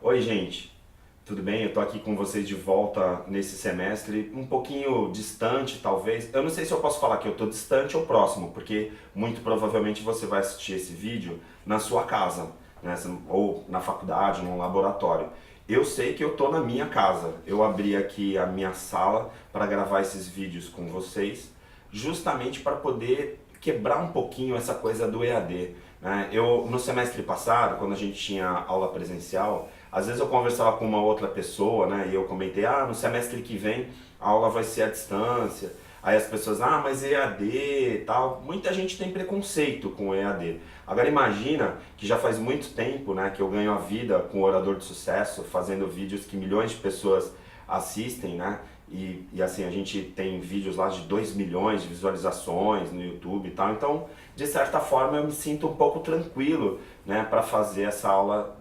Oi, gente, tudo bem? Eu tô aqui com vocês de volta nesse semestre, um pouquinho distante, talvez. Eu não sei se eu posso falar que eu tô distante ou próximo, porque muito provavelmente você vai assistir esse vídeo na sua casa, né? Ou na faculdade, num laboratório. Eu sei que eu tô na minha casa. Eu abri aqui a minha sala para gravar esses vídeos com vocês, justamente para poder quebrar um pouquinho essa coisa do EAD, né? No semestre passado, quando a gente tinha aula presencial, às vezes eu conversava com uma outra pessoa, né, e eu comentei, no semestre que vem a aula vai ser à distância. Aí as pessoas, mas EAD e tal. Muita gente tem preconceito com EAD. Agora imagina que já faz muito tempo, né, que eu ganho a vida com o Orador de Sucesso, fazendo vídeos que milhões de pessoas assistem, né? E assim, a gente tem vídeos lá de 2 milhões de visualizações no YouTube e tal. Então, de certa forma, eu me sinto um pouco tranquilo, né, para fazer essa aula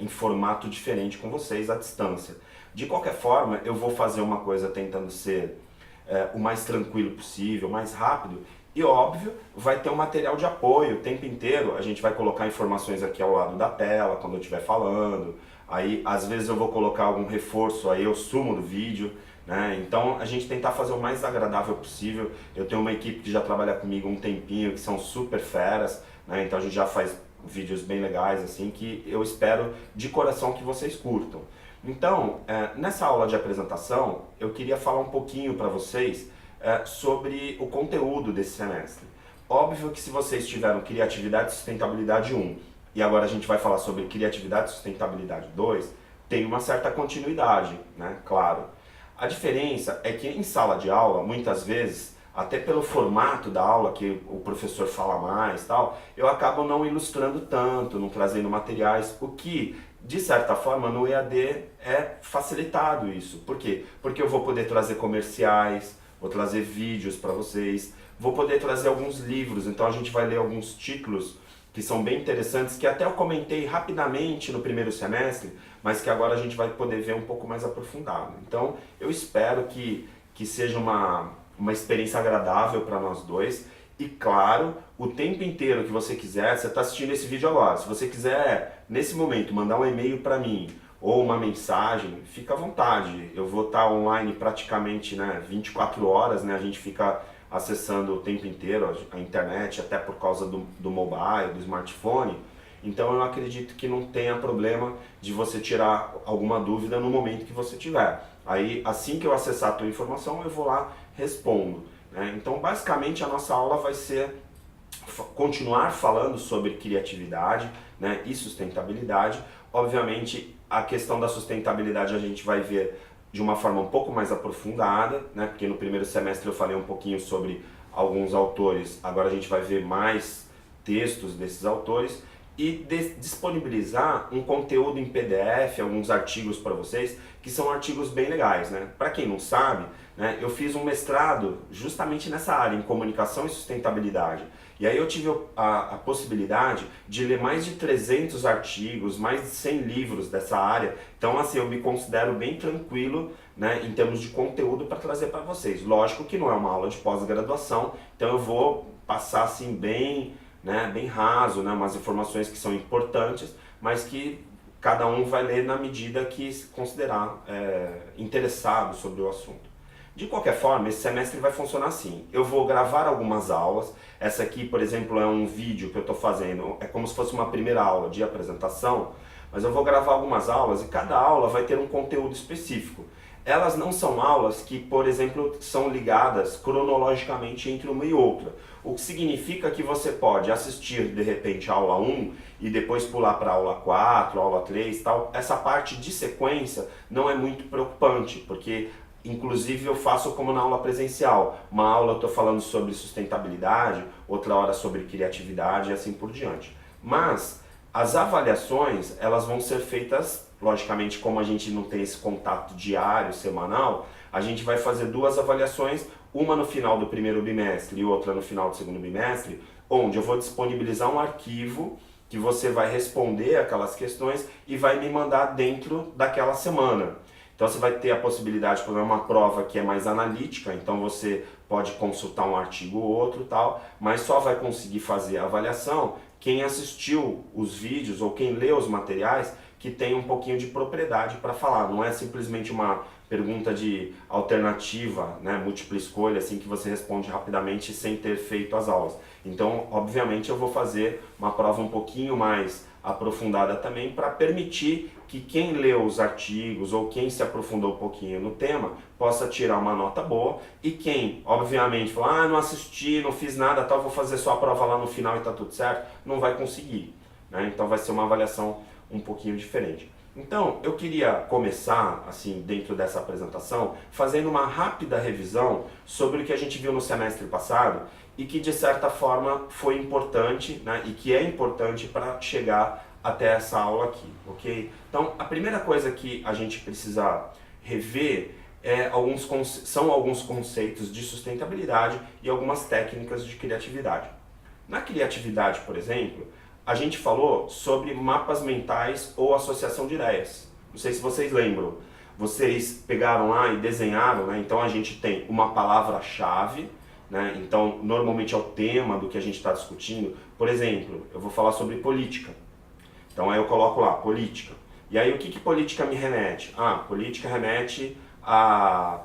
em formato diferente com vocês à distância. De qualquer forma, eu vou fazer uma coisa tentando ser o mais tranquilo possível, o mais rápido. E óbvio, vai ter um material de apoio o tempo inteiro. A gente vai colocar informações aqui ao lado da tela, quando eu estiver falando. Aí, às vezes eu vou colocar algum reforço, aí eu sumo do vídeo, né? Então, a gente tentar fazer o mais agradável possível. Eu tenho uma equipe que já trabalha comigo um tempinho, que são super feras, né? Então a gente já faz vídeos bem legais, assim, que eu espero de coração que vocês curtam. Então, nessa aula de apresentação, eu queria falar um pouquinho para vocês sobre o conteúdo desse semestre. Óbvio que se vocês tiveram Criatividade e Sustentabilidade 1 e agora a gente vai falar sobre Criatividade e Sustentabilidade 2, tem uma certa continuidade, né? Claro. A diferença é que em sala de aula, muitas vezes, até pelo formato da aula, que o professor fala mais e tal, eu acabo não ilustrando tanto, não trazendo materiais, o que, de certa forma, no EAD é facilitado isso. Por quê? Porque eu vou poder trazer comerciais, vou trazer vídeos para vocês, vou poder trazer alguns livros, então a gente vai ler alguns títulos que são bem interessantes, que até eu comentei rapidamente no primeiro semestre, mas que agora a gente vai poder ver um pouco mais aprofundado. Então, eu espero que seja uma experiência agradável para nós dois. E claro, o tempo inteiro que você quiser, você está assistindo esse vídeo agora, se você quiser, nesse momento, mandar um e-mail para mim, ou uma mensagem, fica à vontade. Eu vou estar online praticamente, né, 24 horas, né, a gente fica acessando o tempo inteiro a internet, até por causa do mobile, do smartphone. Então eu acredito que não tenha problema de você tirar alguma dúvida no momento que você tiver. Aí, assim que eu acessar a tua informação, eu vou lá, respondo, né? Então, basicamente, a nossa aula vai ser continuar falando sobre criatividade, né, e sustentabilidade. Obviamente, a questão da sustentabilidade a gente vai ver de uma forma um pouco mais aprofundada, né, porque no primeiro semestre eu falei um pouquinho sobre alguns autores, agora a gente vai ver mais textos desses autores e disponibilizar um conteúdo em PDF, alguns artigos para vocês, que são artigos bem legais, né? Para quem não sabe, né, eu fiz um mestrado justamente nessa área, em comunicação e sustentabilidade. E aí eu tive a possibilidade de ler mais de 300 artigos, mais de 100 livros dessa área. Então, assim, eu me considero bem tranquilo, né, em termos de conteúdo para trazer para vocês. Lógico que não é uma aula de pós-graduação, então eu vou passar assim bem, né, bem raso, né, umas informações que são importantes, mas que cada um vai ler na medida que se considerar interessado sobre o assunto. De qualquer forma, esse semestre vai funcionar assim. Eu vou gravar algumas aulas. Essa aqui, por exemplo, é um vídeo que eu estou fazendo. É como se fosse uma primeira aula de apresentação. Mas eu vou gravar algumas aulas e cada aula vai ter um conteúdo específico. Elas não são aulas que, por exemplo, são ligadas cronologicamente entre uma e outra. O que significa que você pode assistir, de repente, a aula 1 e depois pular para a aula 4, aula 3 e tal. Essa parte de sequência não é muito preocupante, porque inclusive eu faço como na aula presencial. Uma aula eu estou falando sobre sustentabilidade, outra hora sobre criatividade e assim por diante. Mas as avaliações, elas vão ser feitas, logicamente, como a gente não tem esse contato diário, semanal, a gente vai fazer duas avaliações, uma no final do primeiro bimestre e outra no final do segundo bimestre, onde eu vou disponibilizar um arquivo que você vai responder aquelas questões e vai me mandar dentro daquela semana. Então você vai ter a possibilidade de fazer uma prova que é mais analítica, então você pode consultar um artigo ou outro tal, mas só vai conseguir fazer a avaliação quem assistiu os vídeos ou quem lê os materiais que tem um pouquinho de propriedade para falar. Não é simplesmente uma pergunta de alternativa, né, múltipla escolha, assim, que você responde rapidamente sem ter feito as aulas. Então, obviamente, eu vou fazer uma prova um pouquinho mais aprofundada também para permitir que quem leu os artigos ou quem se aprofundou um pouquinho no tema possa tirar uma nota boa, e quem, obviamente, falar, não assisti, não fiz nada, tal, vou fazer só a prova lá no final e tá tudo certo, não vai conseguir, né? Então vai ser uma avaliação um pouquinho diferente. Então, eu queria começar, assim, dentro dessa apresentação, fazendo uma rápida revisão sobre o que a gente viu no semestre passado e que, de certa forma, foi importante, né, e que é importante para chegar até essa aula aqui, ok? Então, a primeira coisa que a gente precisa rever são alguns conceitos de sustentabilidade e algumas técnicas de criatividade. Na criatividade, por exemplo, a gente falou sobre mapas mentais ou associação de ideias. Não sei se vocês lembram. Vocês pegaram lá e desenharam, né? Então a gente tem uma palavra-chave, né? Então normalmente é o tema do que a gente está discutindo. Por exemplo, eu vou falar sobre política. Então aí eu coloco lá, política. E aí o que política me remete? Política remete a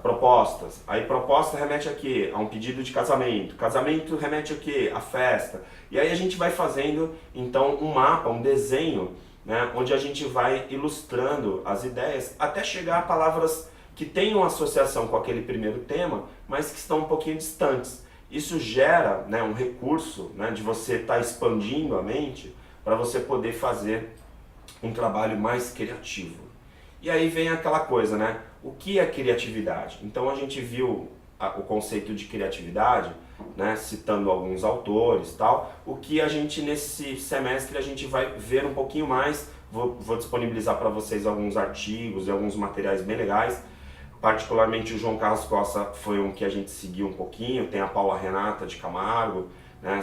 propostas. Aí proposta remete a quê? A um pedido de casamento. Casamento remete a quê? A festa. E aí a gente vai fazendo então um mapa, um desenho, né, onde a gente vai ilustrando as ideias até chegar a palavras que tenham associação com aquele primeiro tema, mas que estão um pouquinho distantes. Isso gera, né, um recurso, né, de você estar expandindo a mente para você poder fazer um trabalho mais criativo. E aí vem aquela coisa, né? O que é criatividade? Então a gente viu o conceito de criatividade, né, citando alguns autores e tal. O que a gente nesse semestre a gente vai ver um pouquinho mais, vou disponibilizar para vocês alguns artigos e alguns materiais bem legais. Particularmente o João Carlos Costa foi um que a gente seguiu um pouquinho, tem a Paula Renata de Camargo, né?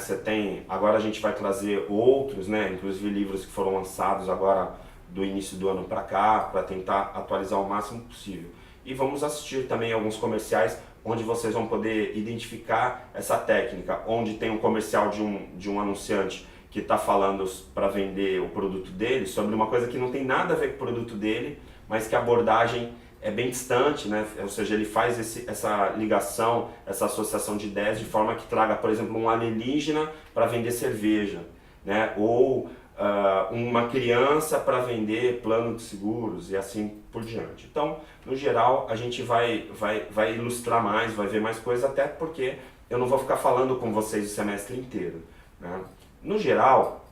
Agora a gente vai trazer outros, né, inclusive livros que foram lançados agora do início do ano para cá, para tentar atualizar o máximo possível. E vamos assistir também alguns comerciais onde vocês vão poder identificar essa técnica, onde tem um comercial de um anunciante que está falando para vender o produto dele, sobre uma coisa que não tem nada a ver com o produto dele, mas que a abordagem é bem distante, né? Ou seja, ele faz essa ligação, essa associação de ideias de forma que traga, por exemplo, um alienígena para vender cerveja, né? Ou uma criança para vender plano de seguros e assim por diante. Então, no geral, a gente vai ilustrar mais, vai ver mais coisas, até porque eu não vou ficar falando com vocês o semestre inteiro, né? No geral,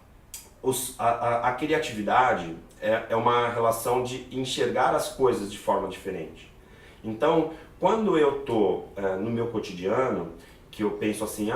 a criatividade é uma relação de enxergar as coisas de forma diferente. Então, quando eu estou no meu cotidiano, que eu penso assim,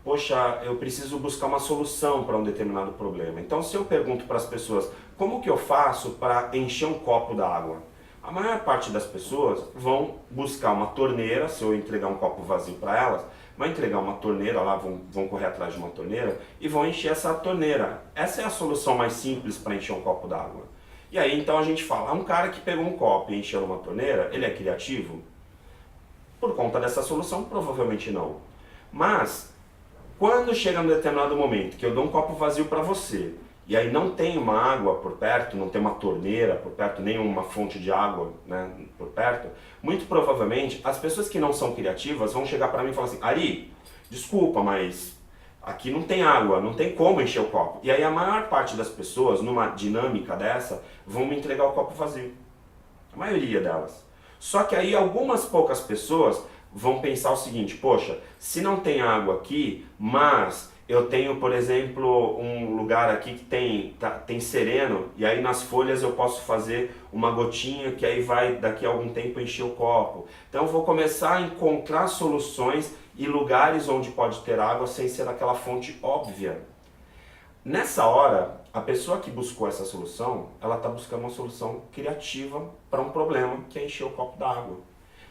poxa, eu preciso buscar uma solução para um determinado problema. Então, se eu pergunto para as pessoas, como que eu faço para encher um copo d'água? A maior parte das pessoas vão buscar uma torneira, se eu entregar um copo vazio para elas, vão entregar uma torneira lá, vão correr atrás de uma torneira e vão encher essa torneira. Essa é a solução mais simples para encher um copo d'água. E aí, então a gente fala, um cara que pegou um copo e encheu uma torneira, ele é criativo? Por conta dessa solução, provavelmente não. Mas, quando chega num determinado momento que eu dou um copo vazio para você, e aí não tem uma água por perto, não tem uma torneira por perto, nem uma fonte de água, né, por perto, muito provavelmente as pessoas que não são criativas vão chegar para mim e falar assim, Ari, desculpa, mas aqui não tem água, não tem como encher o copo. E aí a maior parte das pessoas, numa dinâmica dessa, vão me entregar o copo vazio. A maioria delas. Só que aí algumas poucas pessoas vão pensar o seguinte, poxa, se não tem água aqui, mas eu tenho, por exemplo, um lugar aqui que tem sereno, e aí nas folhas eu posso fazer uma gotinha que aí vai daqui a algum tempo encher o copo. Então eu vou começar a encontrar soluções e lugares onde pode ter água sem ser aquela fonte óbvia. Nessa hora, a pessoa que buscou essa solução, ela está buscando uma solução criativa para um problema que é encher o copo d'água.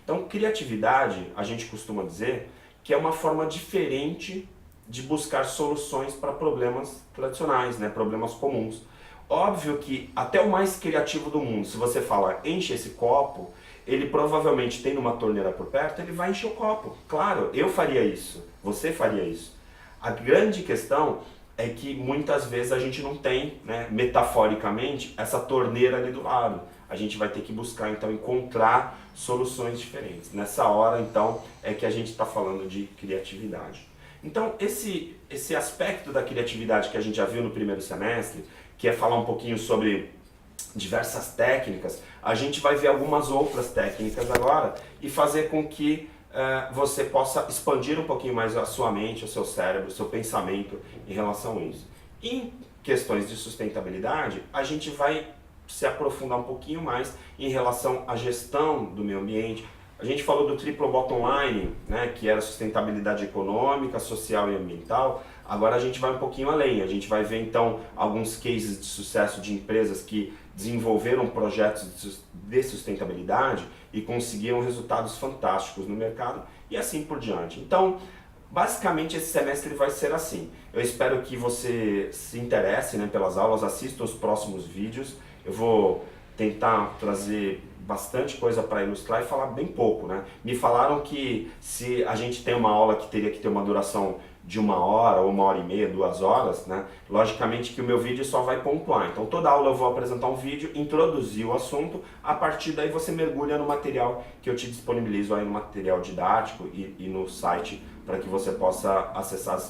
Então, criatividade, a gente costuma dizer que é uma forma diferente de buscar soluções para problemas tradicionais, né? Problemas comuns. Óbvio que até o mais criativo do mundo, se você fala enche esse copo, ele provavelmente tem uma torneira por perto, ele vai encher o copo. Claro, eu faria isso, você faria isso. A grande questão é que muitas vezes a gente não tem, né, metaforicamente, essa torneira ali do lado. A gente vai ter que buscar, então, encontrar soluções diferentes. Nessa hora, então, é que a gente está falando de criatividade. Então, esse aspecto da criatividade que a gente já viu no primeiro semestre, que é falar um pouquinho sobre diversas técnicas, a gente vai ver algumas outras técnicas agora e fazer com que você possa expandir um pouquinho mais a sua mente, o seu cérebro, o seu pensamento em relação a isso. Em questões de sustentabilidade, a gente vai se aprofundar um pouquinho mais em relação à gestão do meio ambiente. A gente falou do triplo bottom line, né, que era sustentabilidade econômica, social e ambiental. Agora a gente vai um pouquinho além, a gente vai ver então alguns cases de sucesso de empresas que desenvolveram projetos de sustentabilidade e conseguiram resultados fantásticos no mercado e assim por diante. Então, basicamente esse semestre vai ser assim. Eu espero que você se interesse, né, pelas aulas, assista os próximos vídeos. Eu vou tentar trazer bastante coisa para ilustrar e falar bem pouco, né? Me falaram que se a gente tem uma aula que teria que ter uma duração de 1 hora, ou 1 hora e meia, 2 horas, né? Logicamente que o meu vídeo só vai pontuar. Então toda aula eu vou apresentar um vídeo, introduzir o assunto, a partir daí você mergulha no material que eu te disponibilizo aí no material didático e no site para que você possa acessar.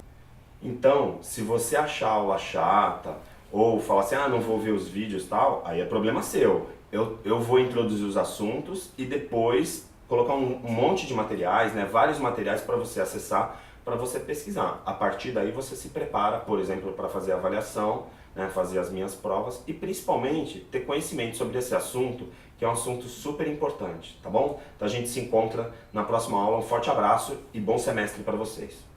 Então, se você achar a aula chata, ou falar assim, ah, não vou ver os vídeos e tal, aí é problema seu. Eu vou introduzir os assuntos e depois colocar um monte de materiais, né, vários materiais para você acessar, para você pesquisar. A partir daí você se prepara, por exemplo, para fazer a avaliação, né, fazer as minhas provas e principalmente ter conhecimento sobre esse assunto, que é um assunto super importante, tá bom? Então a gente se encontra na próxima aula. Um forte abraço e bom semestre para vocês.